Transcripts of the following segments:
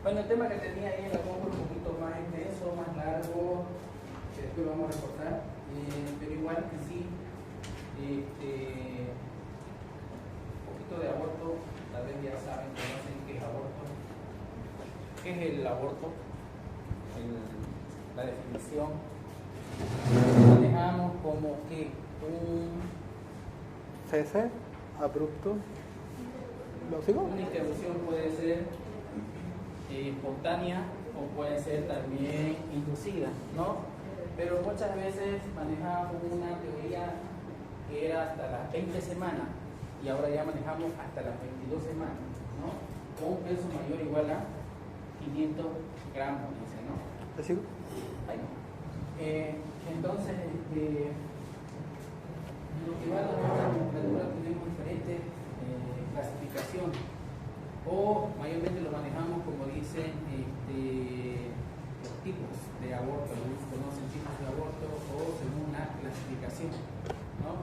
Bueno, el tema que tenía ahí en la compra un poquito más extenso, más largo, que después lo vamos a recortar, pero igual que sí, un poquito de aborto, tal vez ya saben, conocen qué es aborto. ¿Qué es el aborto? La definición manejamos como que un cese abrupto. ¿Lo sigo? una interrupción puede ser espontánea o puede ser también inducida, ¿no? Pero muchas veces manejamos una teoría que era hasta las 20 semanas y ahora ya manejamos hasta las 22 semanas, ¿no? Con un peso mayor o igual a 500 gramos, dice, ¿no? ¿Lo sigo? Ahí no. Entonces, lo que va a la nomenclatura tenemos diferentes clasificaciones, o mayormente lo manejamos como dicen los tipos de aborto, algunos conocen tipos de aborto o según una clasificación, ¿no?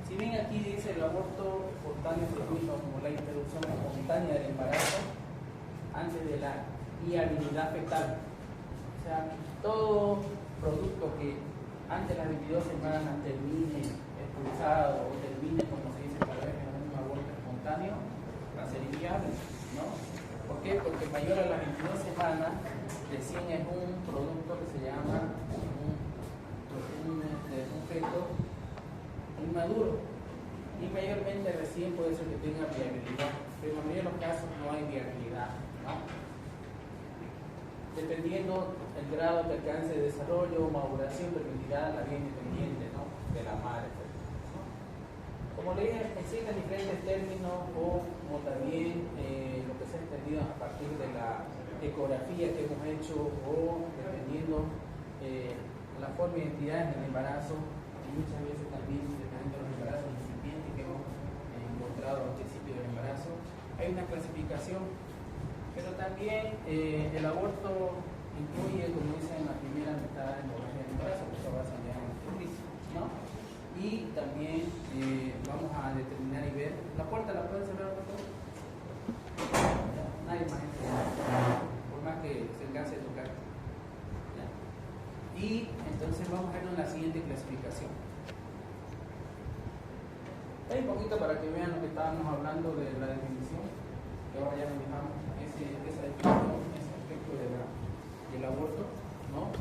Si bien aquí dice el aborto espontáneo se define como la interrupción espontánea del embarazo antes de la viabilidad fetal, o sea, todo producto que antes de las 22 semanas termine expulsado o termine, como se dice tal vez, en un aborto espontáneo, va a ser inviable, ¿no? ¿Por qué? Porque mayor a las 22 semanas recién es un producto que se llama un feto inmaduro y mayormente recién puede ser que tenga viabilidad, pero en la mayoría de los casos no hay viabilidad, ¿no? Dependiendo el grado de alcance de desarrollo, maduración, permitirá la vida independiente, ¿no?, de la madre, ¿no? Como le dije, existen diferentes términos o como también lo que se ha entendido a partir de la ecografía que hemos hecho o dependiendo la forma de identidad en el embarazo y muchas veces también dependiendo de los embarazos incipientes que hemos encontrado al principio del embarazo, hay una clasificación. Pero también el aborto incluye, como dicen, la primera mitad de hemorragia del embarazo, que se basa ya en el juicio, ¿no? Y también vamos a determinar y ver. ¿La puerta la pueden cerrar, por favor? Nadie más entra, por más que se canse de tocar. ¿Ya? Y entonces vamos a ver en la siguiente clasificación. Hay un poquito para que vean lo que estábamos hablando de la definición, que ahora ya manejamos esa definición, ese aspecto del aborto, ¿no?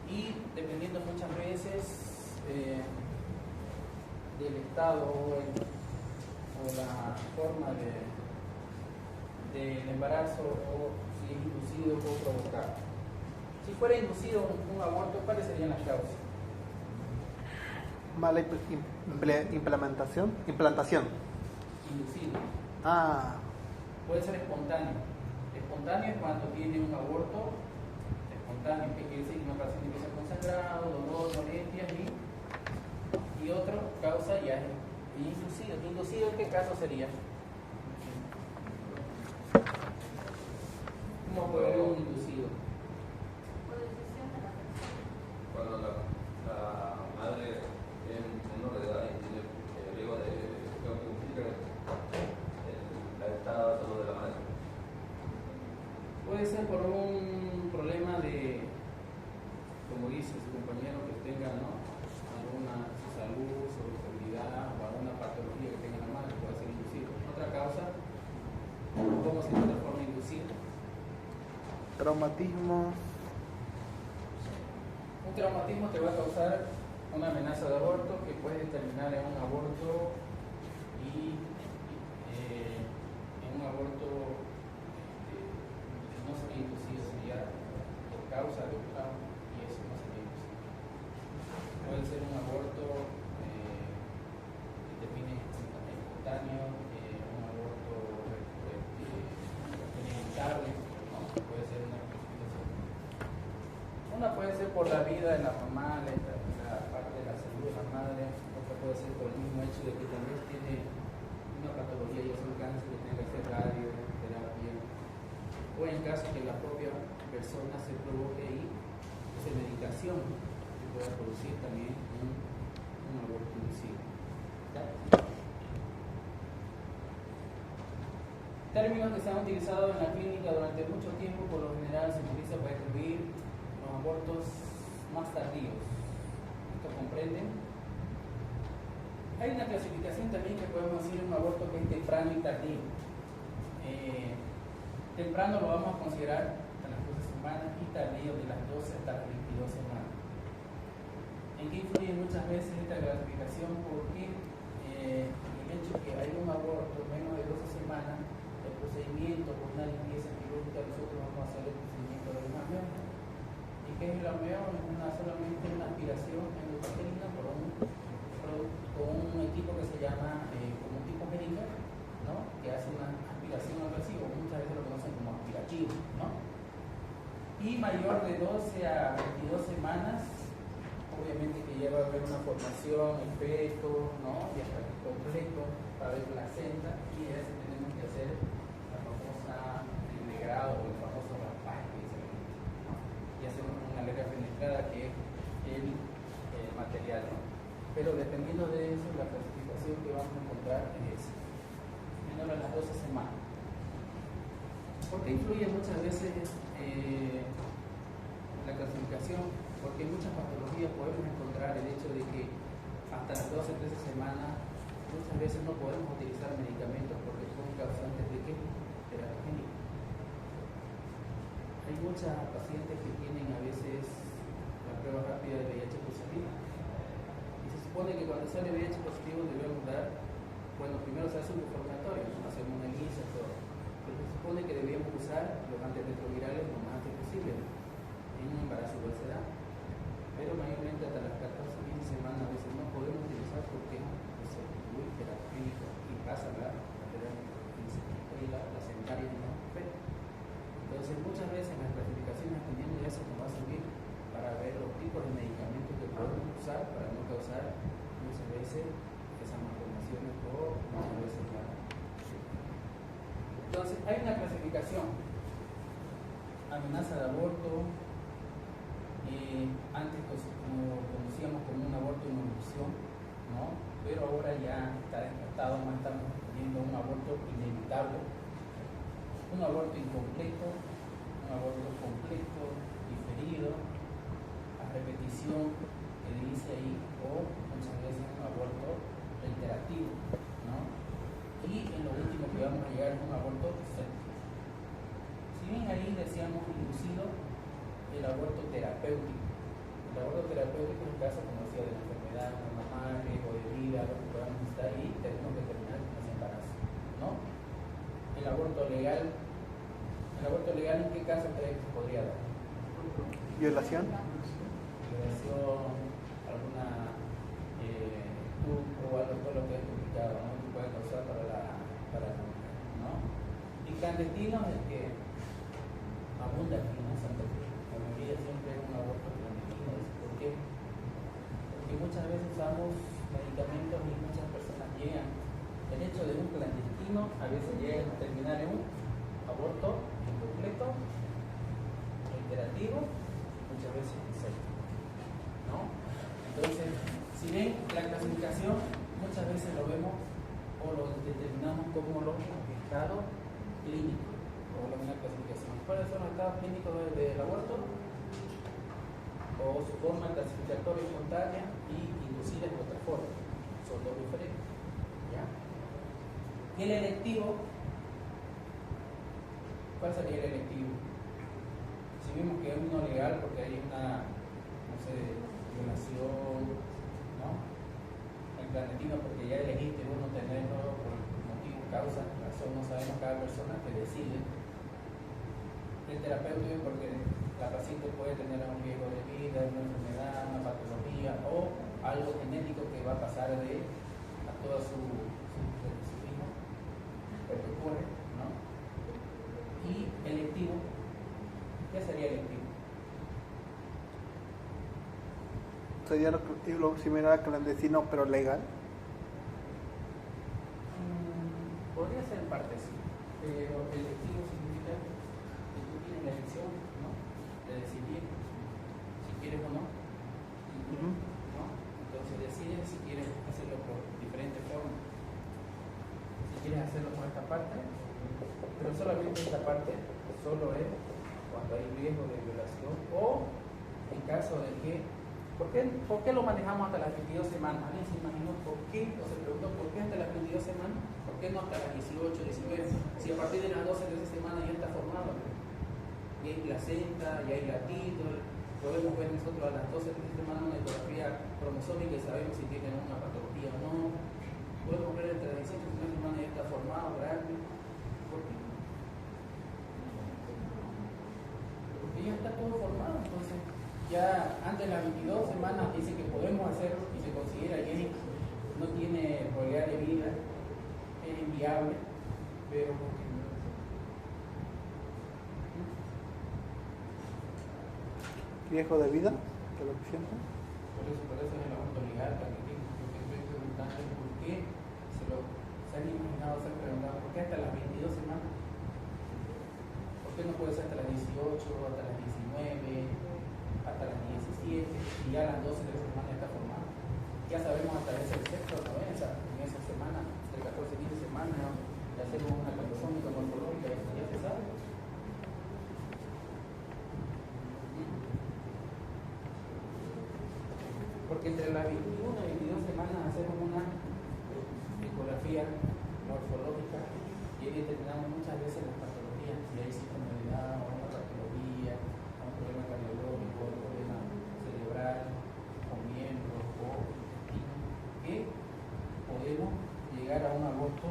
Y dependiendo muchas veces del estado o la forma del embarazo o si es inducido o provocado. Si fuera inducido un aborto, ¿cuáles serían las causas? Mala implantación. Inducido. Puede ser espontáneo. Espontáneo es cuando tiene un aborto espontáneo, que quiere decir que una paciente empieza con sangrado, dolor, molestias y otra causa ya es inducido. ¿Inducido en qué caso sería? ¿Cómo puede haber un inducido? Cuando la madre es menor de edad y tiene riesgo de que implica el estado de salud de la madre. Puede ser por un problema de, como dice su compañero, que tenga, ¿no?, alguna salud, solubilidad o alguna patología que tenga la madre, puede ser inducido. Otra causa, ¿cómo se de forma inducida? Traumatismo. Un traumatismo te va a causar una amenaza de aborto que puede terminar en un aborto y en un aborto no sería inducido, sería por causa de un trauma y eso no sería inducido. Puede ser un aborto que termine espontáneo, un aborto inevitable, ¿no? Puede ser una clasificación. Una puede ser por la vida de la mamá, la parte de la salud de la madre, otra puede ser por el mismo hecho de que tal vez tiene una patología, ya sea un cáncer, que tenga que hacer radioterapia, o en caso que la propia persona se provoque y esa medicación que pueda producir también un aborto inducido. ¿Ya? Términos que se han utilizado en la clínica durante mucho tiempo, por lo general se utiliza para describir los abortos más tardíos. ¿Esto comprenden? Hay una clasificación también que podemos decir un aborto que es temprano y tardío. Temprano lo vamos a considerar hasta las 12 semanas y tardío de las 12 hasta las 22 semanas. ¿En qué influye muchas veces esta clasificación? Porque el hecho que hay un aborto menos de 12 semanas, el procedimiento por una limpieza quirúrgica, nosotros vamos a hacer el procedimiento de un ameo. ¿Y qué es el ameo? Es solamente una aspiración endopatelina con un equipo que se llama como un tipo jeringa, ¿no? Que hace una aspiración al recibo, muchas veces lo conocen como aspirativo, ¿no? Y mayor de 12 a 22 semanas, obviamente que ya va a haber una formación, el feto, ¿no? Y hasta el completo, va a haber placenta, y es tenemos que hacer la famosa integrado o el famoso raspage que dice, ¿no? Y hacemos una letra penetrada que es el material, ¿no? Pero dependiendo de eso, la clasificación que vamos a encontrar es esa, menor a las 12 semanas. ¿Por qué influye muchas veces la clasificación? Porque en muchas patologías podemos encontrar el hecho de que hasta las 12 o 13 semanas muchas veces no podemos utilizar medicamentos porque son causantes de ¿qué? Teratogénicos. Hay muchas pacientes que tienen a veces la prueba rápida de VIH positivo. Y se supone que cuando sale VIH positivo debemos dar, bueno, primero se hace un reformatorio, ¿no? Hacemos una lista, todo. Pero se supone que debíamos usar los antirretrovirales lo más antes posible en un embarazo igual se da. Pero mayormente hasta las 14 15 semanas a veces no podemos utilizar porque se muy terapéutico y pasa la placentaria y no afecta. Entonces muchas veces las clasificaciones dependiendo de eso nos va a servir para ver los tipos de medicamentos que podemos usar para no causar muchas veces esas malformaciones o muchas veces la. Entonces hay una clasificación: amenaza de aborto. Antes como conocíamos como un aborto en evolución, ¿no? Pero ahora ya está descartado, más estamos viendo un aborto inevitable, un aborto incompleto, un aborto completo, diferido, a repetición, que dice ahí, o muchas veces un aborto reiterativo, ¿no? Y en lo último que vamos a llegar es un aborto séptico. Si bien ahí decíamos inducido, el aborto terapéutico. El aborto terapéutico es un caso, como decía, de la enfermedad mamaria o de vida, lo que podamos estar ahí, tenemos que terminar con ese embarazo, ¿no? El aborto legal ¿en qué caso cree que se podría dar? ¿Violación? Violación, alguna o algo, todo lo que es complicado, ¿no? Que puede causar para la mujer, ¿no? Y clandestino es que abunda aquí, ¿no? Santa Cruz. La mayoría siempre es un aborto clandestino. ¿Por qué? Porque muchas veces usamos medicamentos y muchas personas llegan. El hecho de un clandestino a veces llega a terminar en un aborto incompleto, reiterativo, muchas veces séptico, ¿no? Entonces, si ven la clasificación, muchas veces lo vemos o lo determinamos como los estados clínicos o una clasificación. ¿Cuáles son los estados clínicos del aborto? O su forma clasificatoria espontánea y inducida en otra forma. Son dos diferentes. ¿Ya? Y el electivo, ¿cuál sería el electivo? Si vimos que es uno legal porque hay una, no sé, violación, ¿no? En clandestino porque ya elegiste uno tenerlo por motivo, causa, razón, no sabemos cada persona que decide. El terapéutico porque la paciente puede tener un riesgo de vida, una enfermedad, una patología o algo genético que va a pasar a toda su hijo, lo que ocurre, ¿no? Y electivo, ¿qué sería electivo? ¿Sería lo similar a clandestino pero legal? Podría ser en parte sí, pero electivo significa que tú tienes la elección, ¿no? De decidir si quieres o no, ¿no? Entonces decides si quieres hacerlo por diferentes formas. Si quieres hacerlo por esta parte, pero solamente esta parte solo es cuando hay riesgo de violación o en caso de que, ¿por qué lo manejamos hasta las 22 semanas? ¿Alguien se imaginó por qué? O se preguntó por qué hasta las 22 semanas, ¿por qué no hasta las 18, 19? Si a partir de las 12 de esa semana ya está formado, y hay placenta, y hay latito, podemos ver nosotros a las 12 de esa semana una ecografía cromosómica y sabemos si tienen una patología o no. Podemos ver entre las 18 y las semanas ya está formado, grande. ¿Por qué? Porque ya está todo formado, entonces ya antes de las 22 semanas dice que podemos hacerlo y se considera que no tiene probabilidad de vida, es inviable, pero ¿riesgo de vida de la paciente? por eso es el aborto legal, para que lo que estoy preguntando es por qué se han imaginado, se han preguntado, ¿por qué hasta las 22 semanas? ¿Por qué no puede ser hasta las 18, hasta las 19, hasta las 17, y ya a las 12 de la semana está formado? Ya sabemos hasta ese sexo, ¿no? En esa semana, entre 14 y 15 semanas, ya hacemos una cromosómica morfológica, ya se sabe. Porque entre las 21 y 22 semanas hacemos una ecografía morfológica y ahí determinamos muchas veces las patologías, si hay sintomatología o una patología, un problema cardiológico, un problema cerebral, o miembros, o intestino, que podemos llegar a un aborto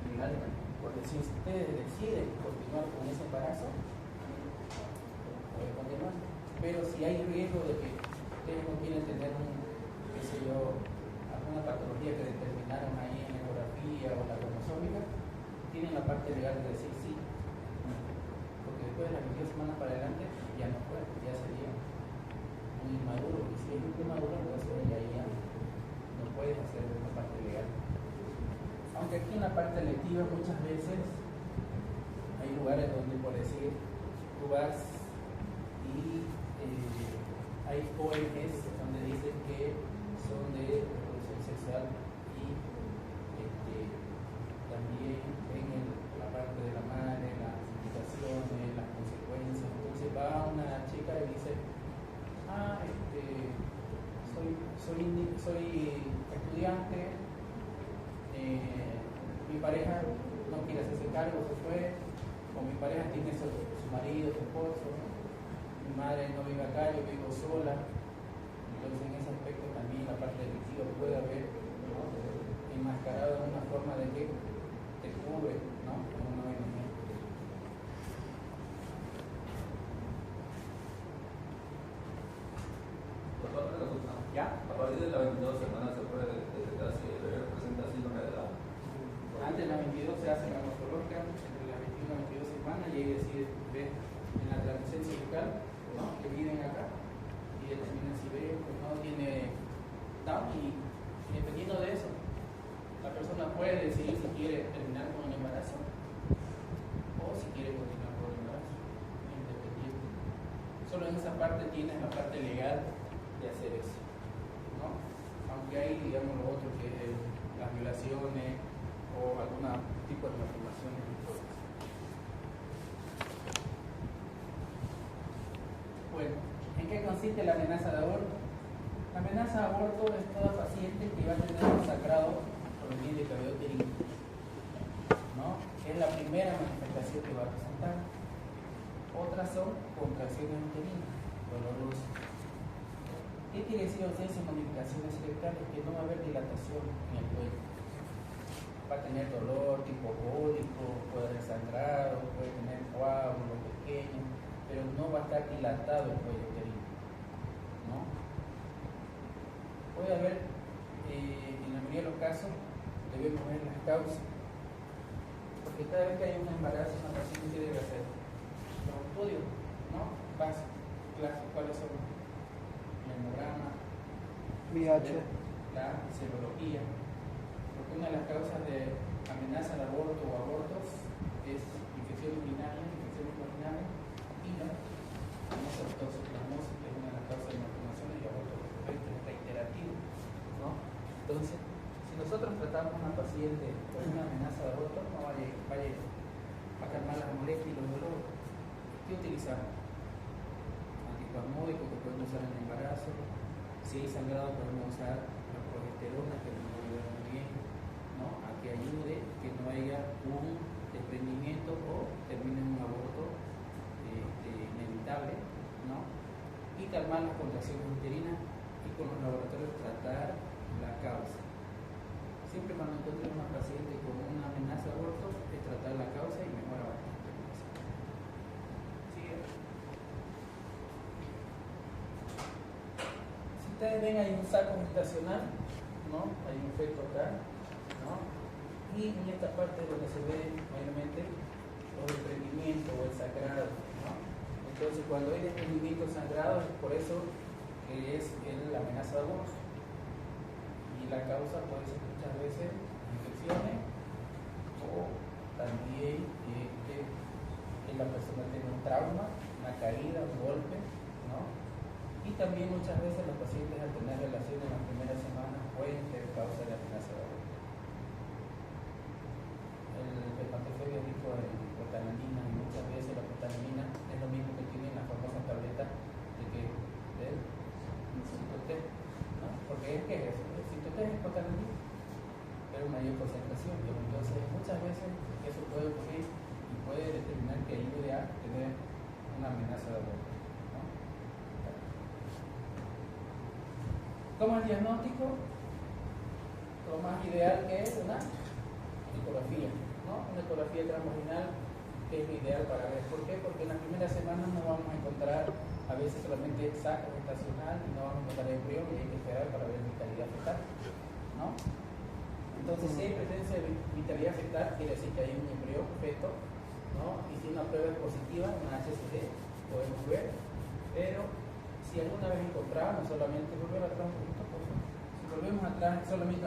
legal. Porque si ustedes deciden continuar con ese embarazo, puede continuar. Pero si hay riesgo de que ustedes no quieren tener alguna patología que determinaron ahí en la ecografía o la cromosómica, tienen la parte legal de decir sí. Porque después de las 22 semanas para adelante ya no puede, ya sería un inmaduro. Y si es un inmaduro, entonces ya no puedes hacer la parte legal. Aunque aquí en la parte electiva muchas veces hay lugares donde, por decir, tú vas y hay ONGs donde dicen que son de reproducción sexual y también ven la parte de la madre, las implicaciones, las consecuencias. Entonces va una chica y dice, soy estudiante, mi pareja no quiere hacerse cargo, se fue, o mi pareja tiene su marido, su esposo, mi madre no vive acá, yo vivo sola. Entonces en ese aspecto también la parte delictiva puede haber, ¿no?, enmascarado de una forma de que te cubre, ¿no?, en una ONG. ¿Ya? A partir de las 22 semanas se puede detectar si el bebé presenta síndrome de Down. Antes de las 22 se hace la morfológica, entre las 21 y 22 semanas, y ahí decide ver en la transmisión cervical, ¿no?, que viven acá, y determinan si ve o no tiene Down, y dependiendo de eso, la persona puede decidir si quiere terminar con el embarazo o si quiere continuar con el embarazo, independiente. Solo en esa parte tienes la parte legal de hacer eso, ¿no? Aunque hay, digamos, lo otro que es las violaciones o algún tipo de malformaciones y todo eso. Bueno, ¿en qué consiste la amenaza de aborto? La amenaza de aborto es toda paciente que va a tener un sangrado proveniente de cabello uterino, ¿no? Es la primera manifestación que va a presentar. Otras son contracciones uterinas, dolorosas. ¿Qué quiere decir ausencia de modificaciones rectales? Que no va a haber dilatación en el cuello. Va a tener dolor tipo cólico, puede haber sangrado, puede tener coágulos pequeños, pero no va a estar dilatado el cuello uterino, ¿no? Puede haber, en la mayoría de los casos, debemos ver las causas, porque cada vez que hay un embarazo, una paciente debe hacer los estudios, ¿no?, básicos, clásicos, ¿cuáles son? El hemograma, VIH, la serología, porque una de las causas de amenaza al aborto o abortos es infección urinaria y la toxoplasmosis, que es una de las causas de malformaciones y abortos reiterativos, ¿no? Entonces, si nosotros tratamos a una paciente con una amenaza de aborto, no va a llegar. calmar las molestias y los dolores. ¿Qué utilizamos? Antiespasmódicos que podemos usar en el embarazo. Si hay sangrado podemos usar la progesterona, que nos ayuda muy bien, ¿no? A que ayude que no haya un desprendimiento o termine en un aborto inevitable, ¿no? Y calmar las contracciones uterinas y con los laboratorios tratar la causa. Siempre cuando encontremos a una paciente con una amenaza de aborto es tratar la causa y mejora bastante. ¿Sigue? Si ustedes ven, hay un saco gestacional, ¿no? Hay un feto acá, ¿no? Y en esta parte es donde se ve mayormente los desprendimientos o el sangrado, ¿no? Entonces cuando hay desprendimiento sangrado es por eso que es la amenaza de aborto. Y la causa puede ser muchas veces infecciones o también que la persona tiene un trauma, una caída, un golpe, ¿no? Y también muchas veces los pacientes al tener relaciones en las primeras semanas pueden ser causa de amenaza de aborto. El espermatozoide es rico en protanamina y muchas veces la protanamina es lo mismo que tiene la famosa tableta del Citotest, ¿no? Porque es que es eso, el Citotest es protanamina, pero mayor concentración. Entonces muchas veces eso puede ocurrir y puede determinar que ayude a tener una amenaza de aborto, ¿no? ¿Cómo es el diagnóstico? Lo más ideal que es una ecografía, ¿no? Una ecografía transvaginal que es lo ideal para ver. ¿Por qué? Porque en las primeras semanas no vamos a encontrar a veces solamente saco gestacional y no vamos a encontrar embrión y hay que esperar para ver vitalidad fetal, ¿no? Entonces, si hay presencia de vitalidad fetal, quiere decir que hay un embrión, feto, ¿no? Y si una prueba es positiva, una HCG, podemos ver, pero si alguna vez encontramos, solamente volver atrás un poquito, si volvemos atrás, solamente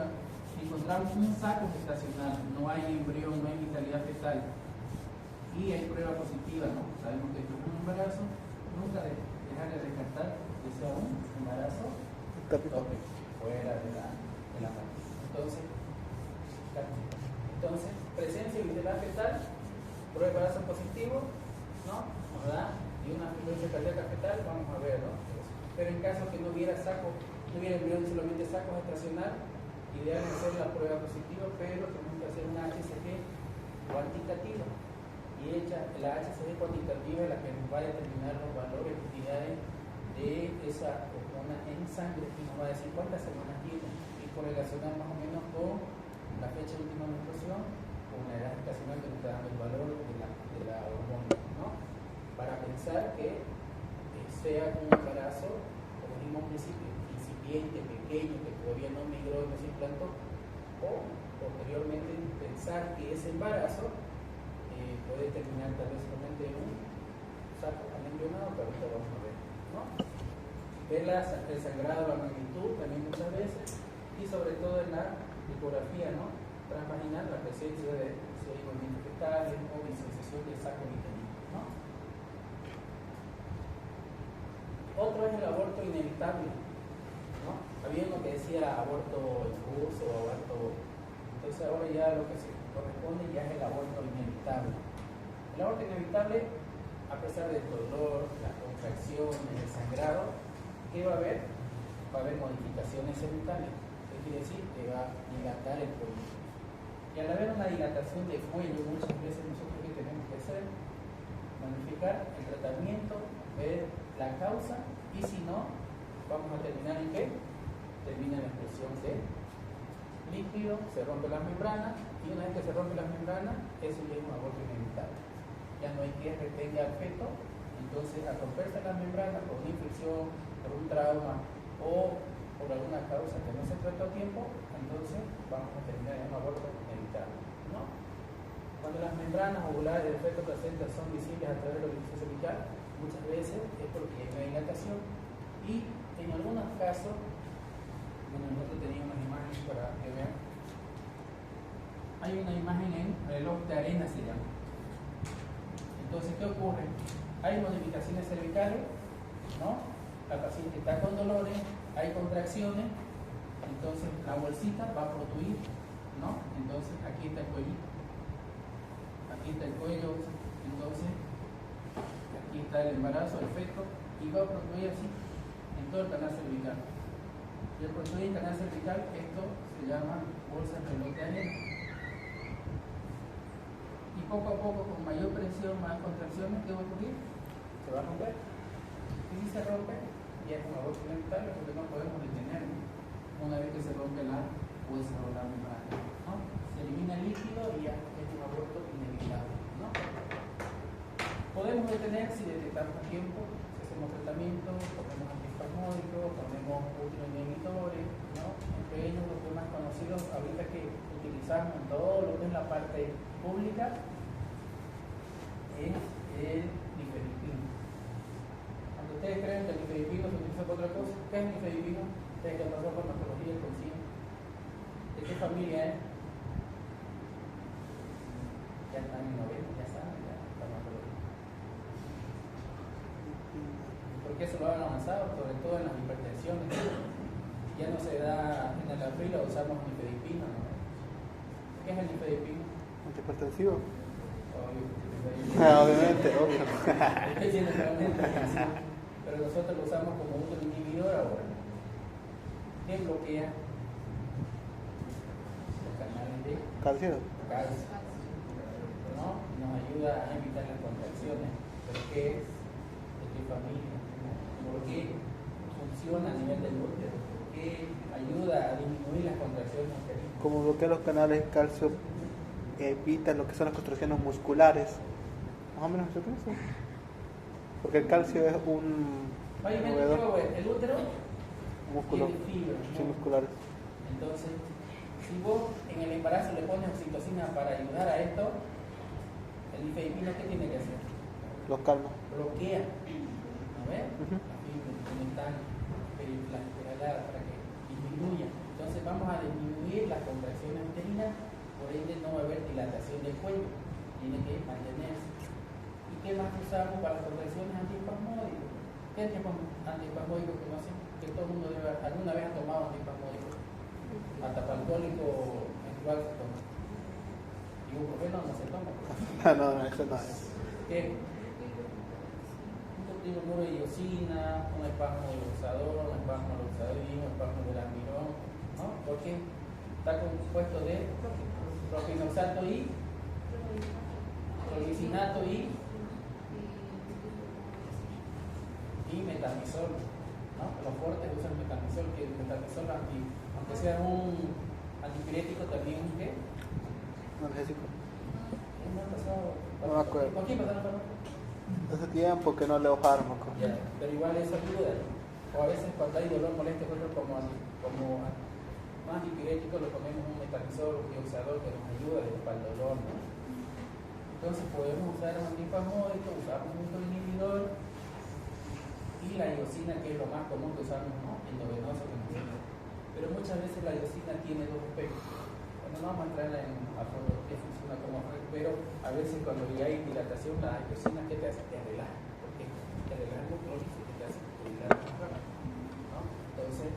encontramos un saco gestacional, no hay embrión, no hay vitalidad fetal, y hay prueba positiva, ¿no? Sabemos que esto es un embarazo, nunca dejar de descartar que sea un embarazo tópico, fuera de la mano. Entonces, presencia de vitalidad fetal, prueba de embarazo positivo, ¿no? Nos da, y una frecuencia cardíaca fetal, vamos a ver, ¿no? Pero en caso que no hubiera embrión, solamente saco gestacional, ideal es hacer la prueba positiva, pero tenemos que hacer una HCG cuantitativa. Y la HCG cuantitativa es la que nos va a determinar los valores y cantidades de esa hormona en sangre y nos va a decir cuántas semanas tiene y correlacionar más o menos con la fecha de última menstruación con la edad gestacional que nos está dando el valor de la hormona, ¿no? Para pensar que sea un embarazo, como dijimos al principio, incipiente, pequeño, que todavía no migró, no se implantó, o posteriormente pensar que ese embarazo puede terminar tal vez solamente en un saco embrionado, pero ahorita vamos a ver, ¿no? Ver el sangrado, la magnitud también muchas veces, y sobre todo en la ecografía, ¿no? Transvaginal, la presencia de si hay movimientos fetales o visualización del saco uterino, ¿no? Otro es el aborto inevitable, ¿no? Había uno que decía aborto en curso o aborto, entonces ahora ya lo que se corresponde ya es el aborto inevitable. El aborto inevitable, a pesar del dolor, las contracciones, el sangrado, ¿qué va a haber? Va a haber modificaciones cervicales. ¿Qué quiere decir? Que va a dilatar el cuello. Y al haber una dilatación de cuello, muchas veces nosotros ¿qué tenemos que hacer? Planificar el tratamiento, ver la causa, y si no, vamos a terminar en qué? Termina la expresión de líquido, se rompe las membranas, y una vez que se rompe las membranas, eso ya es un aborto inevitable. Ya no hay que retenga al feto, entonces al romperse las membranas por una infección, por un trauma o por alguna causa que no se trató a tiempo, entonces vamos a terminar en un aborto inevitable, ¿no? Cuando las membranas ovulares del feto placenta son visibles a través de la orificio cervical, muchas veces es porque hay una dilatación, y en algunos casos, bueno, nosotros teníamos unas imágenes para que vean, hay una imagen en reloj de arena se llama. Entonces, ¿qué ocurre? Hay modificaciones cervicales, ¿no? La paciente está con dolores, hay contracciones, entonces la bolsita va a protruir, ¿no? Entonces aquí está el cuellito. aquí está el cuello, entonces aquí está el embarazo, el feto, y va a prostruir así en todo el canal cervical. Y al prostruir el canal cervical, esto se llama bolsa reloj de arena. Y poco a poco, con mayor presión, más contracciones, ¿qué va a ocurrir? Se va a romper. Y si se rompe, ya es un aborto inevitable porque no podemos detenerlo una vez que se rompe la bolsa o la membrana, ¿no? Se elimina el líquido y ya es un aborto inevitable, ¿no? Podemos detener si detectamos a tiempo, si hacemos tratamiento, ponemos antiespasmódicos, ponemos útero inhibidores, ¿no? Entre ellos los más conocidos ahorita que utilizamos en todo lo que es la parte pública es el nifedipino. Cuando ustedes creen que el nifedipino se utiliza para otra cosa, ¿qué es el nifedipino? Ustedes que pasó por farmacología y conciencia. ¿De qué familia es? Ya están en noveno, ya saben, ya farmacología. Porque eso lo han avanzado, sobre todo en las hipertensiones. Ya no se da en el afrila, usamos nifedipino, ¿no? ¿Qué es el nifedipino? Antihipertensivo. Obviamente, obvio. Pero nosotros lo usamos como un inhibidor ahora. ¿Qué bloquea? Los canales de Calcio. calcio, ¿no? Nos ayuda a evitar las contracciones. ¿Pero qué es? ¿De qué familia? ¿Por qué funciona a nivel del útero? ¿Por qué ayuda a disminuir las contracciones uterinas? Como bloquea los canales de calcio, evita lo que son las contracciones musculares. Más o menos eso. Porque el calcio es un movedor. El útero músculo, tiene fibras, sí, ¿no? musculares. Entonces, si vos en el embarazo le pones oxitocina para ayudar a esto, el nifedipino, ¿qué tiene que hacer? Los calma. Bloquea, ¿no ves? La fibra fundamental para que disminuya. Entonces vamos a disminuir las contracciones uterinas, por ende no va a haber dilatación del cuello, tiene que mantenerse. ¿Y qué más usamos para las contracciones antiespasmódicos? ¿Qué antiespasmódicos conocen? Que todo el mundo alguna vez ha tomado antiespasmódicos. Hasta para alcohólico menstrual se toma. Ibuprofeno no se toma. No, eso no es. ¿Qué? Un corticoide de iosina, un espasmo de luxador, un espasmo de luxadín, un espasmo de lamirón, ¿no? Porque está compuesto de propinoxato y prolicinato y metamizol, ¿no? Los fuertes usan metamizol, que el metamizol, aunque sea un antipirético, también es ¿qué? Analgésico. ¿No ha pasado? No me acuerdo. ¿Con quién pasaron? Hace tiempo que no leo fármacos. Ya, pero igual eso ayuda. O a veces cuando hay dolor, molestia, como antipirético le ponemos un metamizol, un dioxador que nos ayuda para el dolor, ¿no? Entonces podemos usar un antiespasmódico, usamos un inhibidor y la iosina, que es lo más común que usamos, ¿no? Endovenoso. Pero muchas veces la iosina tiene dos efectos. Bueno, no vamos a entrar a fondo qué funciona como efecto, pero a veces cuando ya hay dilatación, la iosina, ¿qué te hace? Te relaja, porque te relaja el músculo y te hace dilatar, ¿no? Entonces,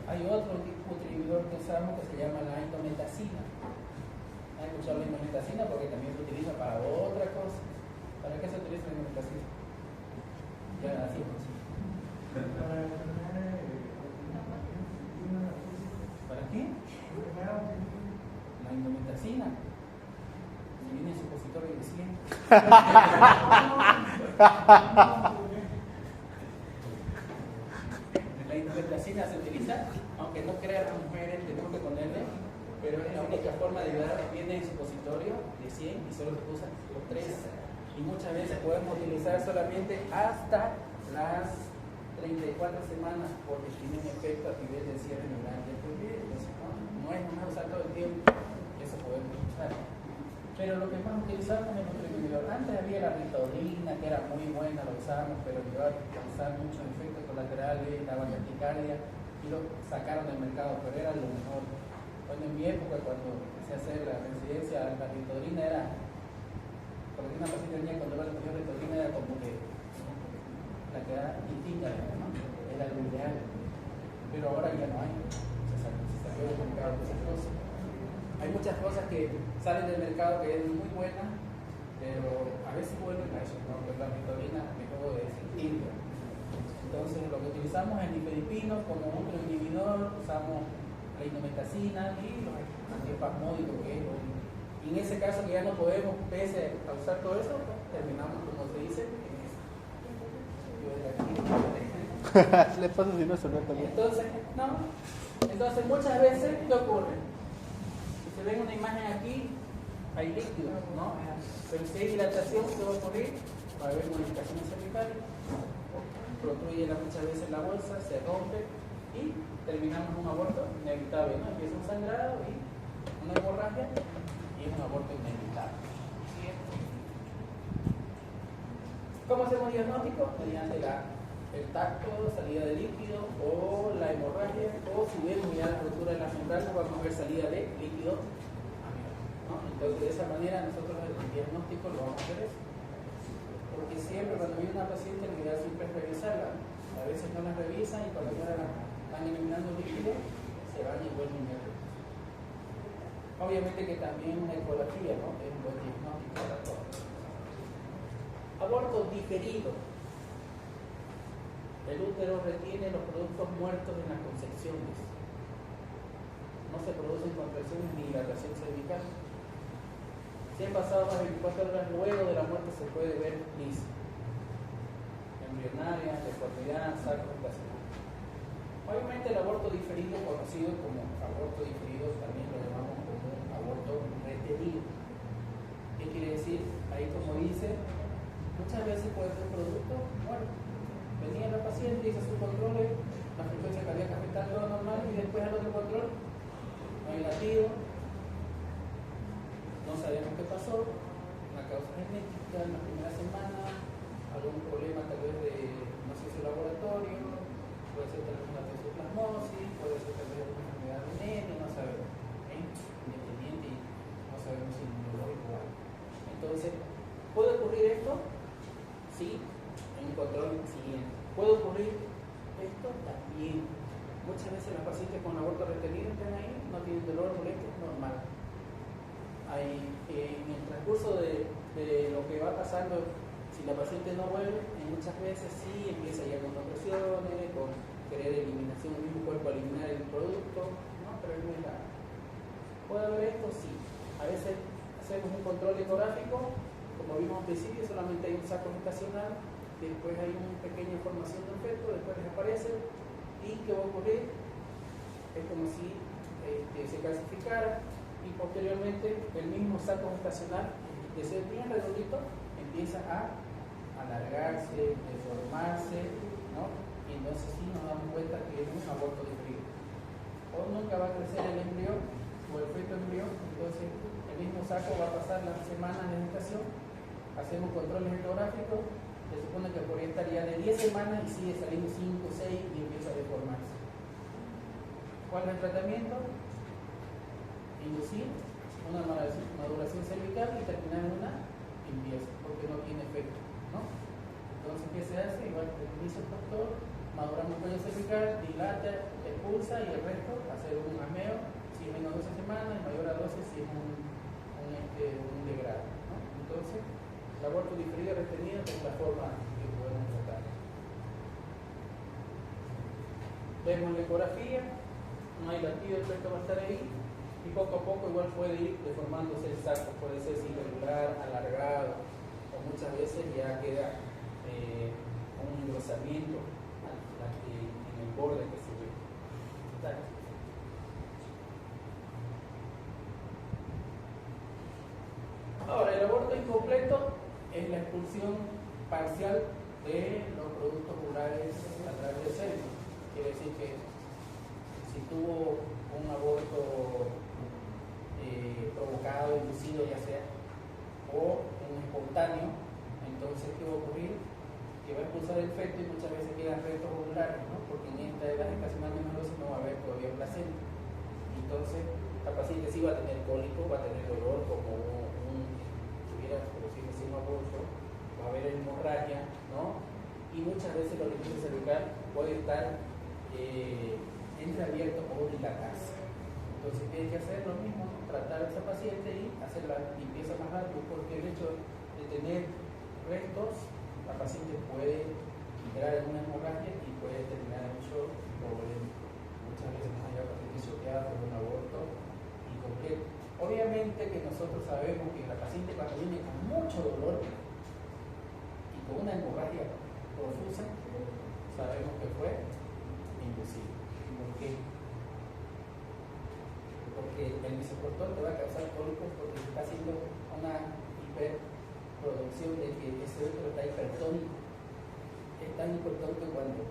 hay otro inhibidor que usamos que se llama la indometacina. ¿Han escuchado la indometacina? Porque también se utiliza para otra cosa. ¿Para qué se utiliza la indometacina? Ya así, pues. ¿Para qué? La indometacina. Si viene el supositorio de 100. La indometacina se utiliza, aunque no crean las mujeres, tenemos que ponerle, pero es la única forma de ayudar. Viene el supositorio de 100 y solo se usa por 3. Y muchas veces podemos utilizar solamente hasta las 34 semanas porque tiene un efecto a nivel del cierre neural del pulmón. Entonces no es nada usar todo el tiempo, eso podemos usar. Pero lo que más utilizamos es nuestro inhibidor. Antes había la ritodrina, que era muy buena, lo usábamos, pero llegó a causar muchos efectos colaterales, daba taquicardia y lo sacaron del mercado, pero era lo mejor. Cuando en mi época, cuando empecé a hacer la residencia, la ritodrina era, porque una paciente tenía cuando le ponía ritodrina era como que la que era distinta, ¿no? Era lo ideal. Pero ahora ya no hay, se salió del mercado muchas cosas. Hay muchas cosas que salen del mercado que es muy buena, pero a veces vuelven a eso, ¿no? Que es la metodina, método de sentirlo. Entonces lo que utilizamos es el nifedipino como un inhibidor, usamos la indometacina y los antiespasmódicos, que es y en ese caso que ya no podemos, pese a usar todo eso, pues, terminamos, como se dice, en eso. Le pasa si no suena también. Entonces muchas veces, ¿qué ocurre? Si se ven una imagen aquí, hay líquidos, ¿no? Pero si hay dilatación, ¿qué va a ocurrir? Va a haber modificaciones cervicales, protruye muchas veces la bolsa, se rompe y terminamos un aborto inevitable, ¿no? Empieza un sangrado y una hemorragia y es un aborto inevitable. ¿Cómo hacemos diagnóstico? Mediante el tacto, salida de líquido o la hemorragia, o si vemos ya la ruptura de la membran, vamos a ver salida de líquido amigoso, ¿no? Entonces de esa manera nosotros el diagnóstico lo vamos a hacer eso. Porque siempre cuando viene una paciente la idea siempre es revisarla. A veces no la revisan y cuando ya están eliminando líquido se van y vuelven a ver. Obviamente que también una ecografía, ¿no? Es un buen diagnóstico para todo. Aborto diferido. El útero retiene los productos muertos en las concepciones. No se producen contracciones ni dilatación cervical. Si han pasado más de 24 horas luego de la muerte se puede ver lisa. Embrionaria, deformidad, sacro estacional. Obviamente el aborto diferido, conocido como aborto diferido, también lo llamamos como aborto retenido. ¿Qué quiere decir? Ahí como dice, muchas veces puede ser producto muerto. Venía la paciente, hizo sus controles, la frecuencia cardíaca está todo normal y después al otro control no hay latido, no sabemos qué pasó, una causa genética en la primera semana, algún problema tal vez de no sé si laboratorio, puede ser tal vez una toxoplasmosis, puede ser tal vez una enfermedad venérea, no sabemos, independiente y no sabemos si inmunológico o algo. Entonces, ¿puede ocurrir esto? Sí, en el control siguiente. ¿Puede ocurrir esto? También. Muchas veces las pacientes con aborto retenido están ahí, no tienen dolor, molestia, es normal. En el transcurso de lo que va pasando, si la paciente no vuelve, muchas veces sí empieza ya con compresiones, con querer eliminación del mismo cuerpo, eliminar el producto, ¿no? Pero es muy raro. ¿Puede haber esto? Sí. A veces hacemos un control ecográfico, como vimos al principio, solamente hay un saco gestacional, después hay una pequeña formación del feto, después desaparece, y ¿qué va a ocurrir? Es como si se calcificara y posteriormente el mismo saco gestacional, de ser bien redondito, empieza a alargarse, deformarse, ¿no? Y entonces sí nos damos cuenta que es un aborto diferido. O nunca va a crecer el embrión o el feto embrión, entonces el mismo saco va a pasar las semanas de gestación, hacemos controles ecográficos, se supone que podría estar ya de 10 semanas y sigue saliendo 5, 6 y empieza a deformarse. ¿Cuál es el tratamiento? Inducir una maduración cervical y terminar en una limpieza, porque no tiene efecto, ¿no? Entonces, ¿qué se hace? Igual que dice el doctor, maduramos el cuello cervical, dilata, expulsa y el resto hacer un ameo, si es menos de 12 semanas, mayor a 12 si es un degrado, ¿no? Entonces, el aborto diferido retenido es la forma que podemos tratar. Vemos la ecografía, no hay latido, el feto va a estar ahí y poco a poco igual puede ir deformándose el saco, puede ser irregular, alargado o muchas veces ya queda un engrosamiento en el borde que se ve. Ahora, el aborto incompleto es la expulsión parcial de los productos orales a través del seno. Quiere decir que si tuvo un aborto provocado, inducido ya sea, o un espontáneo, entonces ¿qué va a ocurrir? Que va a expulsar el feto y muchas veces quedan restos ovulares, ¿no? Porque en esta edad gestacional menor no va a haber todavía placenta. Entonces, la paciente sí va a tener cólico, va a tener dolor como un aborto, va a haber hemorragia, ¿no? Y muchas veces el orificio cervical puede estar entreabierto o dilatarse. Entonces, ¿qué hay que hacer? Lo mismo, ¿no? Tratar a esa paciente y hacer la limpieza más rápido, porque el hecho de tener restos, la paciente puede entrar en una hemorragia y puede terminar en un shock o muchas veces nos han llegado pacientes choqueadas por un aborto incompleto. Obviamente que nosotros sabemos que la paciente cuando viene con mucho dolor y con una hemorragia profusa, sabemos que fue inducido. ¿Por qué? Porque el misoprostol te va a causar cólicos porque se está haciendo una hiperproducción de que ese útero está hipertónico. Es tan hipertónico cuando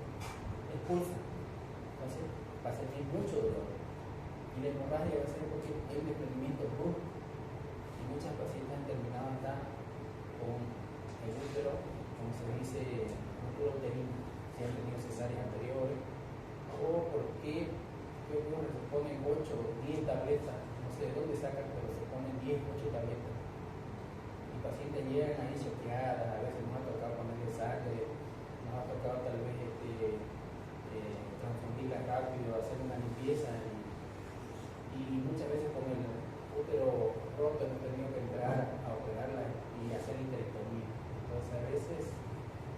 expulsa. Entonces va a sentir mucho dolor. Y la hemorragia va a ser porque hay un desprendimiento brusco. Y muchas pacientes han terminado hasta con el útero, como se dice, útero uterino, si han tenido cesáreas anteriores, o porque ¿qué ocurre? Se ponen 8 o 10 tabletas, no sé de dónde sacan, pero se ponen 10, 8 tabletas. Y pacientes llegan ahí choqueadas, a veces nos ha tocado ponerle sangre, nos ha tocado tal vez transfundirla rápido, hacer una limpieza y muchas veces con el útero roto hemos tenido que entrar a operarla y hacer histerectomía. Entonces a veces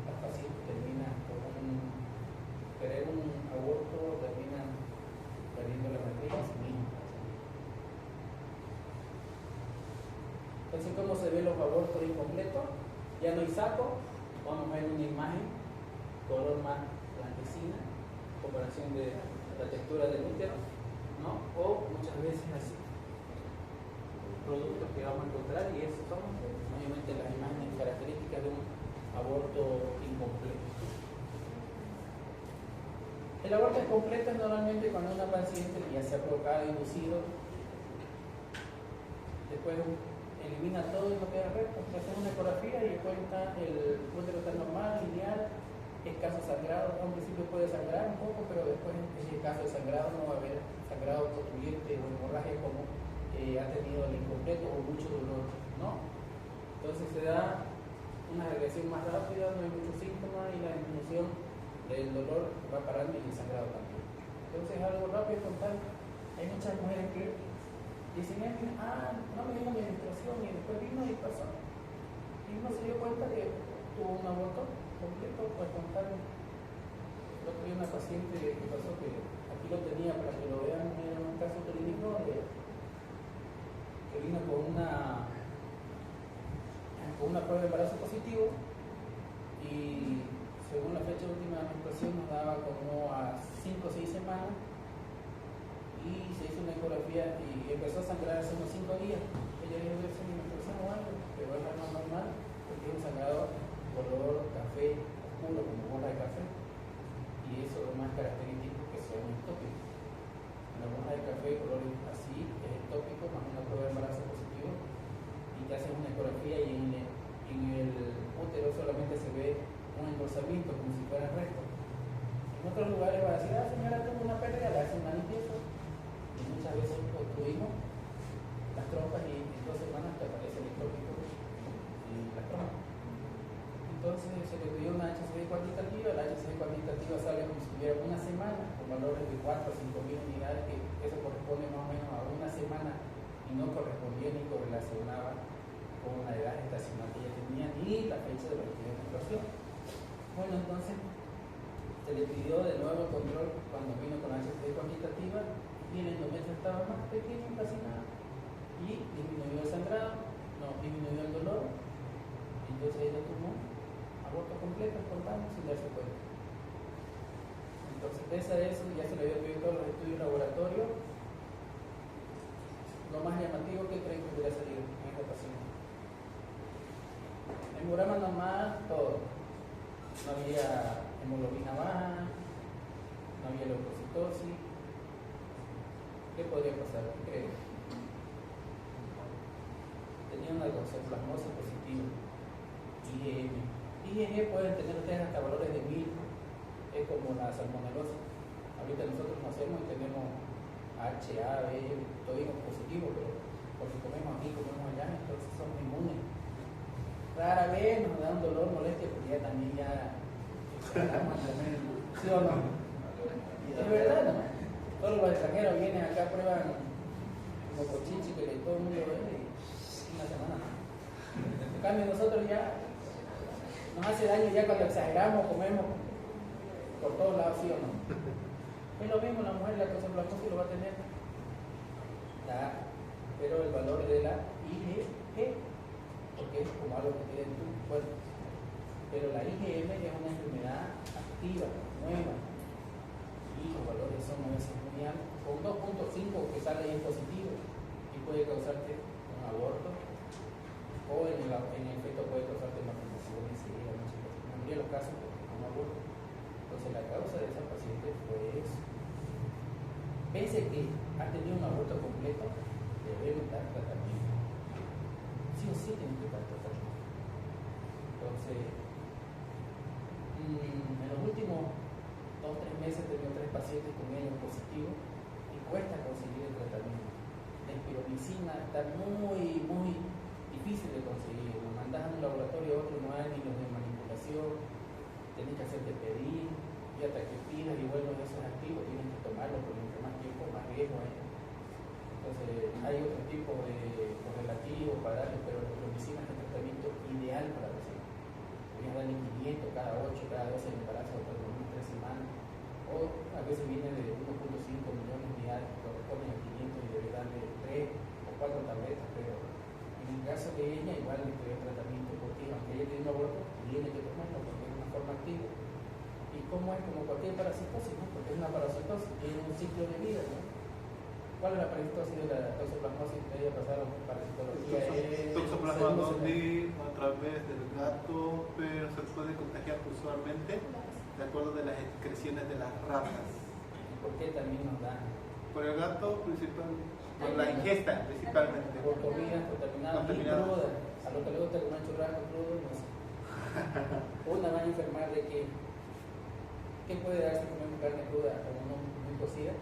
las pacientes terminan con querer un aborto, terminan perdiendo la matriz a sí mismo. Entonces, ¿cómo se ven los abortos incompletos? Ya no hay saco, vamos a ver una imagen, color más blanquecina, comparación de la textura del útero, ¿no? O muchas veces así, productos que vamos a encontrar y esos son obviamente las imágenes características de un aborto incompleto. El aborto incompleto es normalmente cuando una paciente ya se ha provocado inducido, después elimina todo y no queda resto, hacen una ecografía y después está el útero está normal, lineal, escaso sangrado, a un principio puede sangrar un poco, pero después en el caso de sangrado no va a haber sangrado contribuyente o hemorragia como ha tenido el incompleto o mucho dolor, ¿no? Entonces se da una regresión más rápida, no hay muchos síntomas y la disminución del dolor va parando y el sangrado también. Entonces algo rápido contar. Hay muchas mujeres que dicen, no me dio mi menstruación y después vino y pasó. Y uno se dio cuenta que tuvo un aborto completo. Pues contar, el otro día una paciente que pasó que aquí lo tenía para que lo vean, era un caso clínico que vino con una prueba de embarazo positivo y según la fecha de última menstruación nos daba como a 5 o 6 semanas y se hizo una ecografía y empezó a sangrar hace unos 5 días. Ella dijo, debe ser mi menstruación o algo, pero es algo normal porque es un sangrado color café oscuro, como borra de café, y eso es lo más característico que son ectópicos. La borra de café color así es ectópico, más una prueba de embarazo positivo y te hacen una ecografía y en el útero solamente se ve un engrosamiento como si fuera resto. En otros lugares va a decir, señora, tengo una pérdida, le hacen una limpieza y muchas veces obstruimos las trompas y en 2 semanas te aparece el ectópico y las trompas. Entonces se le pidió una HCG cuantitativa, la HCG cuantitativa sale como si tuviera una semana con valores de 4 o 5 mil unidades, que eso corresponde más o menos a una semana y no correspondía ni correlacionaba con la edad gestacional que ella tenía ni la fecha de la última menstruación. Bueno, entonces se le pidió de nuevo el control cuando vino con la HCG cuantitativa y el endometrio estaba más pequeño, casi nada, y disminuyó el sangrado, no disminuyó el dolor, entonces ella tuvo aborto completo, espontáneo, sin darse cuenta. Entonces, pese a eso, ya se le había pedido todos los estudios laboratorios. Lo más llamativo que creen que hubiera salido en esta paciente. Hemograma normal, todo. No había hemoglobina baja, no había leucocitosis. ¿Qué podría pasar? ¿Qué creen? Tenía una toxoplasmosis positiva, IgM. IgG pueden tener ustedes hasta valores de 1000, es como la salmonelosis. Ahorita nosotros nacemos y tenemos HA, B, todavía positivo, pero porque comemos aquí, comemos allá, entonces somos inmunes. Rara vez nos da un dolor, molestia, porque ya también ya exhalamos también, ¿sí o no? Es verdad, ¿no? Todos los extranjeros vienen acá, prueban como cochichi, que todo el mundo ve y una semana, ¿no? En cambio nosotros ya nos hace daño ya cuando exageramos, comemos por todos lados, ¿sí o no? Es lo mismo, la mujer la toxoplasmosis lo va a tener, pero el valor de la IgG, porque es como algo que tiene en tu cuerpo. Pero la IgM es una enfermedad activa, nueva, y los valores son a veces muy altos, con 2.5 que sale en positivo y puede causarte un aborto, o en el efecto puede causarte malformaciones y en la mayoría de los casos un aborto. Entonces la causa de esa paciente fue eso. Pese que ha tenido un aborto completo, debemos dar tratamiento. Sí o sí tienen que dar tratamiento. Entonces, en los últimos 2-3 meses he tenido 3 pacientes con ellos positivos y cuesta conseguir el tratamiento. La espiromicina está muy, muy difícil de conseguir. Lo mandas a un laboratorio a otro, no hay ni los de manipulación, tienes que hacerte pedir, y hasta que pidas, y bueno, esos activos tienes que tomarlos porque entre más tiempo más riesgo hay. Entonces, hay otro tipo de correlativo para darle, pero la espiromicina es el tratamiento ideal para los hijos. Ellos dan 500 cada 8, cada 12 en embarazo, por lo menos 3 semanas, o a veces viene de 1.5 millones de unidades, corresponden a 500 y debe darle 3 o 4 tabletas, pero en el caso de ella igual le doy tratamiento porque aunque ella tiene un aborto, tiene que tomarlo porque es una forma activa. Y como es como cualquier parasitosis, ¿no? Porque es una parasitosis, tiene un ciclo de vida, ¿no? ¿Cuál es la parasitosis de la toxoplasmosis que ella pasaron parasitología? Toxoplasmosis a través del gato, pero se puede contagiar usualmente de acuerdo de las excreciones de las ratas. ¿Y por qué también nos dan? Por el gato principalmente, por la ingesta principalmente. Por comidas contaminadas y crudas. A lo que le gusta comer churrasco crudo, no sé. Una va a enfermar de que ¿qué puede dar si comemos carne cruda como no muy cocida?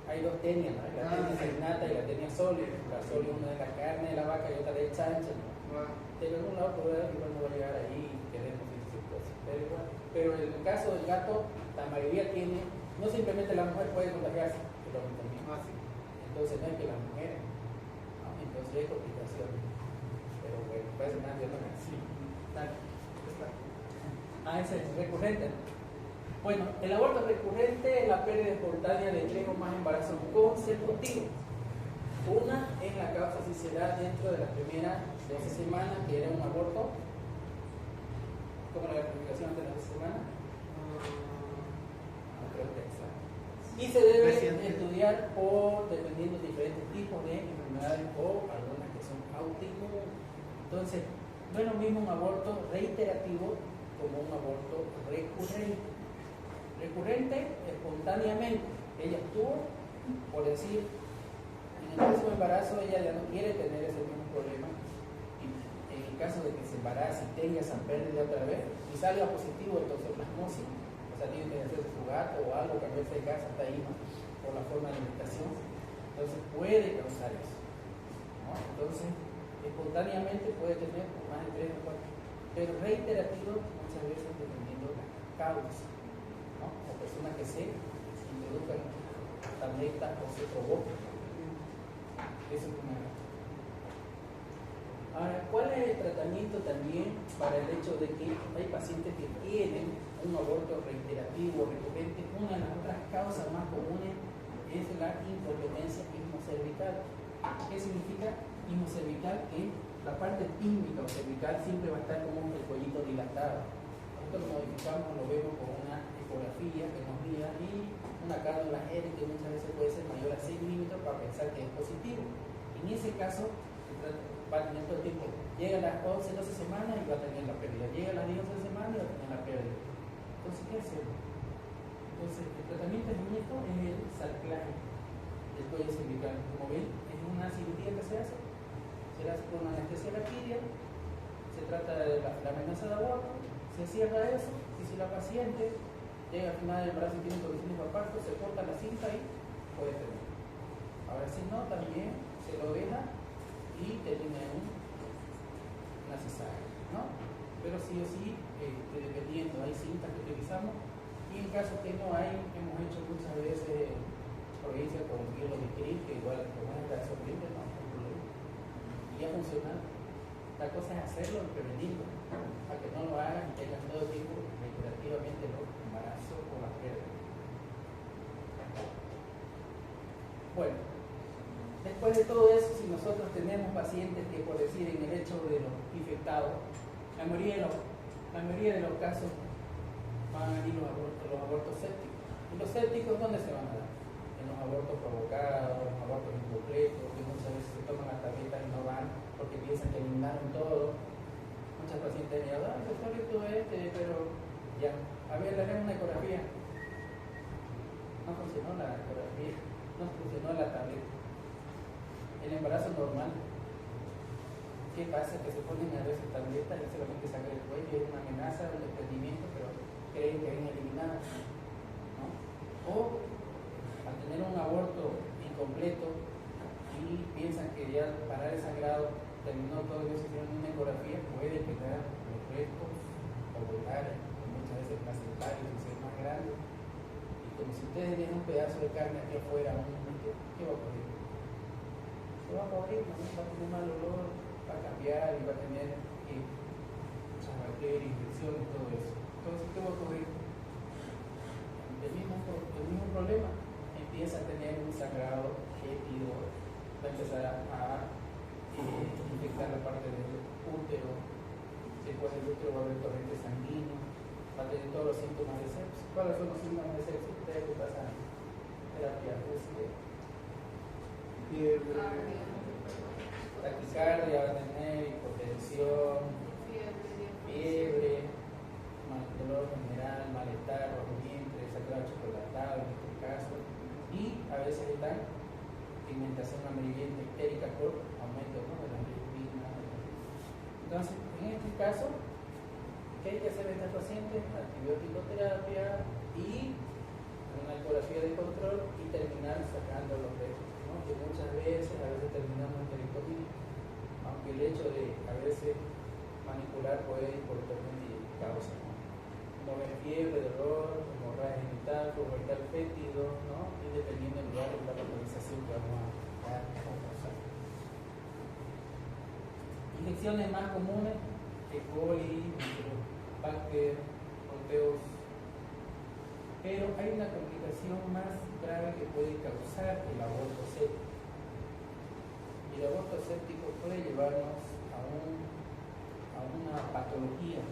Hay dos tenias, ¿no? La tenia serenata y la tenia sólida. La sólida una de la carne de la vaca y otra de chancha, ¿no? De algún lado igual no va a llegar ahí y queremos cosas. Pero en el caso del gato, la mayoría tiene, no simplemente la mujer puede contagiarse, el hombre también. Entonces no es que las mujeres, ¿no? Entonces hay complicaciones. Pero bueno, parece más de otra así. Ese es recurrente, ¿no? Bueno, el aborto recurrente es la pérdida espontánea de 3 o más embarazos consecutivos. Una es la causa si se da dentro de las primeras 12 semanas, que era un aborto. ¿Cómo la clasificación de las 12 semanas? No creo que exacto. Y se debe estudiar por, dependiendo de diferentes tipos de enfermedades o algunas que son autoinmunes. Entonces, no es lo mismo un aborto reiterativo como un aborto recurrente. Recurrente, espontáneamente. Ella estuvo, por decir, en el próximo embarazo ella ya no quiere tener ese mismo problema. Y en el caso de que se embarace y tenga esa pérdida otra vez, y salga positivo el toxoplasmosis, o sea, tiene que hacer su gato o algo, cambiarse de casa, hasta ahí, ¿no? Por la forma de alimentación, entonces puede causar eso, ¿no? Entonces, espontáneamente puede tener más de 3 o 4, pero reiterativo muchas veces dependiendo de la causa, ¿no? O personas que se introduzcan tabletas o se provocan. Eso es una. Ahora, ¿cuál es el tratamiento también para el hecho de que hay pacientes que tienen un aborto reiterativo o recurrente? Una de las otras causas más comunes es la impotencia ismocervical. ¿Qué significa ismocervical? Que la parte pímica o cervical siempre va a estar como el cuellito dilatado. Esto lo modificamos, lo vemos con una ecografía que nos guía y una cánula G que muchas veces puede ser mayor a 6 milímetros para pensar que es positivo. En ese caso, va a tener todo el tiempo. Llega a las 11, 12 semanas y va a tener la pérdida. Llega a las 10, 11 semanas y va a tener la pérdida. Entonces, ¿qué hacemos? Entonces, el tratamiento del muñeco es el salclaje del cuello cervical. Como ven, es una cirugía que se hace con anestesia laquídea, se trata de la amenaza de aborto, se cierra eso, y si la paciente llega al final del embarazo y tiene condiciones para parto, se corta la cinta y puede tener. Ahora, si no, también se lo deja y termina en una cesárea, ¿no? Pero sí o sí, dependiendo, hay cintas que utilizamos y en caso que no hay, hemos hecho muchas veces provincias con hielo de krill, que igual como es el caso libre, no hay problema. Y ya funciona cosa es hacerlo y prevenirlo, para que no lo hagan y tengan todo tipo reiterativamente los embarazos o las pérdidas. Bueno, después de todo eso, si nosotros tenemos pacientes que, por decir, en el hecho de los infectados, la mayoría de los casos van a venir los abortos sépticos. ¿Y los sépticos dónde se van a dar? En los abortos provocados, en los abortos incompletos, que muchas veces se toman las tabletas y no van porque piensan que eliminaron todo. Muchas pacientes me dicen, ah, doctor, esto pero ya, a ver, le haremos una ecografía. No funcionó la ecografía, no funcionó la tableta. El embarazo normal. ¿Qué pasa? Que se ponen a veces tabletas y solamente sacan el cuello, es una amenaza, un desprendimiento, pero creen que es eliminado, ¿no? O al tener un aborto incompleto y piensan que ya parar el sangrado terminó todo y se hicieron una ecografía, puede quedar los restos ovulares, muchas veces placentarios y ser más grandes. Y como si ustedes tienen un pedazo de carne aquí afuera, ¿qué va a ocurrir? Se va a morir, ¿no? Va a tener mal olor, va a cambiar y va a tener muchas bacterias, infecciones y todo eso. Entonces, ¿qué va a ocurrir? El mismo problema. Empieza a tener un sangrado fétido, va a empezar a infectar la parte del útero, después del útero va a haber torrente sanguíneo, va a tener todos los síntomas de sepsis. ¿Cuáles son los síntomas de sepsis? Ustedes que pasan terapia fiebre, taquicardia, va a tener hipotensión, fiebre, dolor general, malestar, bajo vientre, sangrado chocolatado en este caso, y a veces están pigmentación amarillenta histérica por aumento, ¿no?, de la bilirrubina. Entonces, en este caso, ¿qué hay que hacer en esta paciente? Antibiótico terapia y una ecografía de control y terminar sacando los restos, ¿no? Que muchas veces, a veces terminamos en terectomía, aunque el hecho de a veces manipular puede ir por tormenta causa, ¿no? Como ven fiebre, dolor, hemorragia genital, colorectal fétido, ¿no? Y dependiendo del lugar de la localización que vamos a dar como causal. Infecciones más comunes, E. coli, Helicobacter, Proteus. Pero hay una complicación más grave que puede causar el aborto séptico. Y el aborto séptico puede llevarnos a una patología.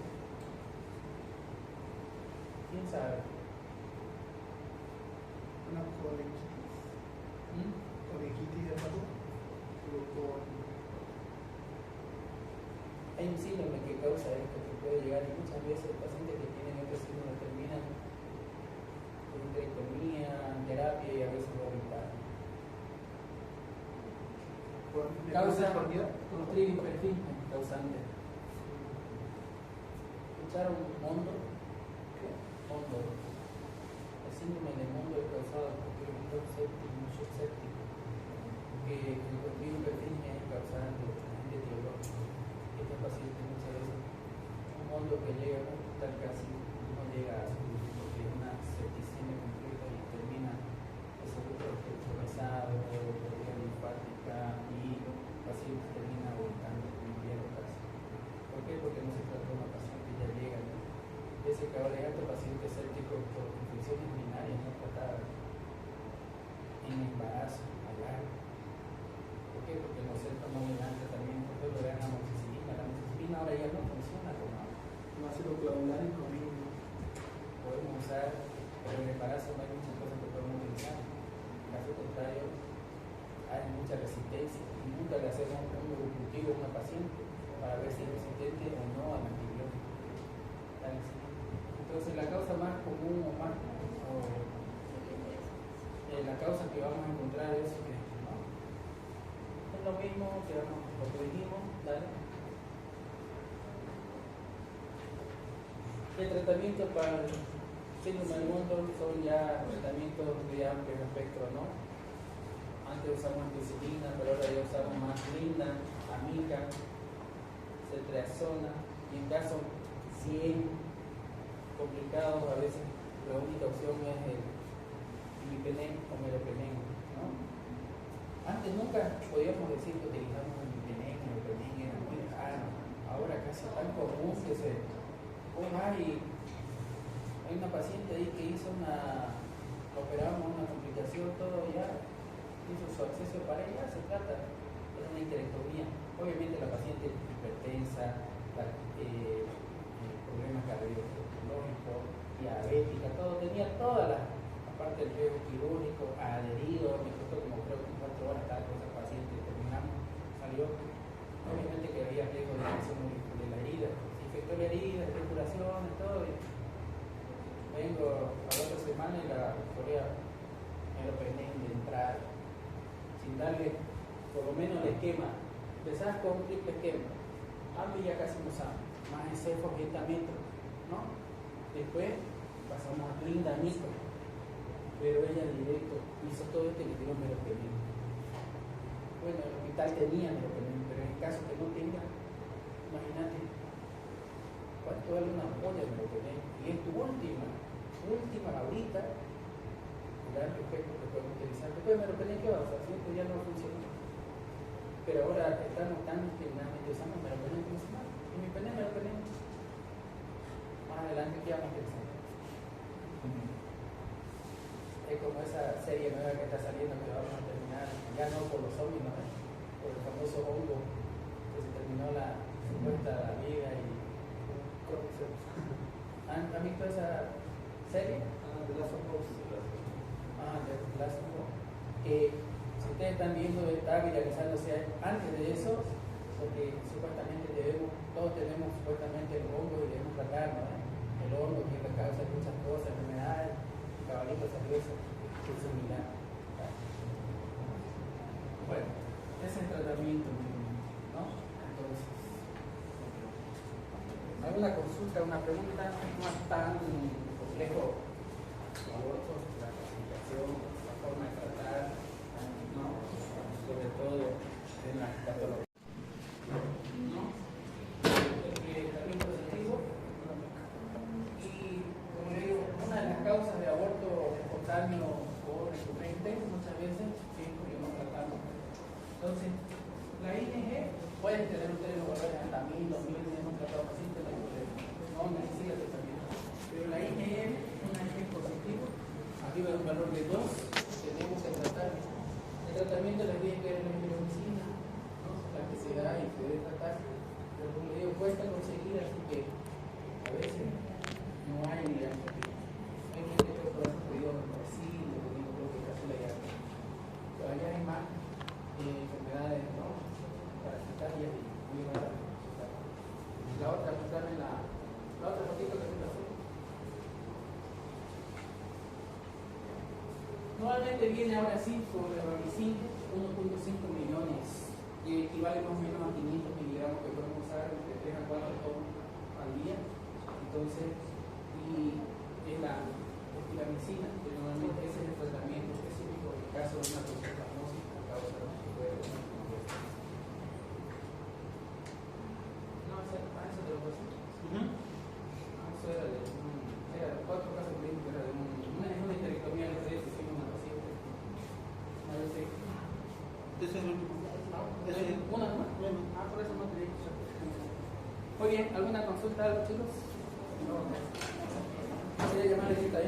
¿Quién sabe? Una coliquitis de salud. Hay un síndrome que causa esto, que puede llegar, y muchas veces los pacientes que tienen este síndrome terminan con histerectomía, terapia y a veces vomitar. Causa Clostridium perfringens causante. ¿Escucharon Mondo? ¿Qué? Mondo. El síndrome de Mondo es causado por Clostridium séptico, un shock séptico. Que el Clostridium perfringens es causante de etiológico. Estos pacientes muchas veces, un Mondo que llega a un hospital casi no llega a su grupo porque es una septicemia completa y termina ese grupo pesado, vía linfática y el paciente termina abortando en los casos. ¿Por qué? Porque no se trató una paciente y ya llega. Ese que ahora es alto paciente séptico por infecciones urinarias no tratadas en embarazo, allá. ¿Por qué? Porque los centros no me dan tratamiento, pero le dan amoxicilina. La amoxicilina ahora ya no funciona como No hace lo clavular y conmigo. podemos usar, pero en el embarazo no hay muchas cosas que podemos utilizar. En caso contrario, hay mucha resistencia y nunca le hacemos un cultivo a una paciente para ver si es resistente o no al antibiótico. Entonces la causa más común la causa que vamos a encontrar es lo mismo que lo que dijimos, ¿vale? El tratamiento para el síndrome del Mondo son ya tratamientos de amplio espectro, ¿no? Antes usamos ampicilina, pero ahora ya usamos más linda, amica, cetreazona, y en casos 100 complicados, a veces la única opción es el imipenem o meropenem, ¿no? Antes nunca podíamos decir que utilizamos el imipenem, era muy lejano, ahora casi tan común que vos vas y hay una paciente ahí que operamos una complicación, todo ya, hizo su acceso de pared, ya se trata de una histerectomía. Obviamente la paciente hipertensa, problemas cardiológicos, diabética, todo, tenía todas las, aparte del riesgo quirúrgico, adherido, me costó como creo que 4 horas estar con esa paciente, terminamos, salió, obviamente que había riesgo de infección de la herida, se infectó la herida, especulaciones, todo, y vengo a la otra semana y la doctora me lo prenden de entrar, sin darle por lo menos el esquema. Empezás con un triple esquema, hambre ya casi no sabe, más encefo, getametro, ¿no? Después pasamos a clindamicro, pero ella directo hizo todo esto y le dio meropenem. Bueno, el hospital tenía meropenem, pero en el caso que no tenga, imagínate, ¿cuánto vale una ampolla de meropenem? Y es tu última ahorita, el gran efecto que podemos utilizar. Después de meropenem, ¿qué va a hacer? Siempre ya no funciona. Pero ahora estamos tan terminalmente usando meropenem funcional. Y mi penem, meropenem. Más adelante, ¿qué vamos a utilizar? Es como esa serie nueva que está saliendo que vamos a terminar, ya no por los zombies, ¿no? Por el famoso hongo que se terminó la supuesta vida y ¿han visto esa serie? De las ojos. De Last of Us. Que si ustedes están viendo está viralizándose antes de eso, porque supuestamente todos tenemos supuestamente el hongo y debemos tratarlo, ¿no? El hongo que causa muchas cosas, enfermedades. Cabalito salió eso, es un milagro. Bueno, ese es el tratamiento, ¿no? Entonces, ¿alguna consulta, una pregunta? No es tan complejo abortos, la clasificación, la forma de tratar, ¿no? Sobre todo en la patología. ¿No? El tratamiento positivo. Una de las causas de aborto espontáneo o recurrente muchas veces es porque no tratamos. Entonces, la ING pueden tener ustedes los valores hasta 1000, 2000, hemos tratado pacientes, no hay problema. No necesita tratamiento. Pero la ING, una ING positivo, arriba de un valor de 2, tenemos que tratar. El tratamiento les tiene que ver en la medicina, ¿no? La que se da y puede tratar. Pero como le digo, cuesta conseguir, así que a veces no hay ni la hay gente que por eso pedido en Brasil, creo que casi la llama. Pero allá hay más enfermedades, ¿no? Parasitarias y muy raras. La otra, mostrarme la otra fotito que se pasó. Normalmente viene ahora sí sobre el Ramicin 1.5 millones y equivale más o menos a 500 miligramos que podemos usar entre 3 a 4 tomas al día. Entonces, y es la medicina, que normalmente ese es el tratamiento específico en el caso de una toxoplasmosis a causa de no, eso te lo puedo decir. Eso era de 4 casos clínicos, era de una histerectomía de 3 que hicimos una paciente. Una vez ese es el último. Una más. Por eso no te digo. Muy bien, ¿alguna consulta, chicos? No. ¿Quiere llamar a la cita,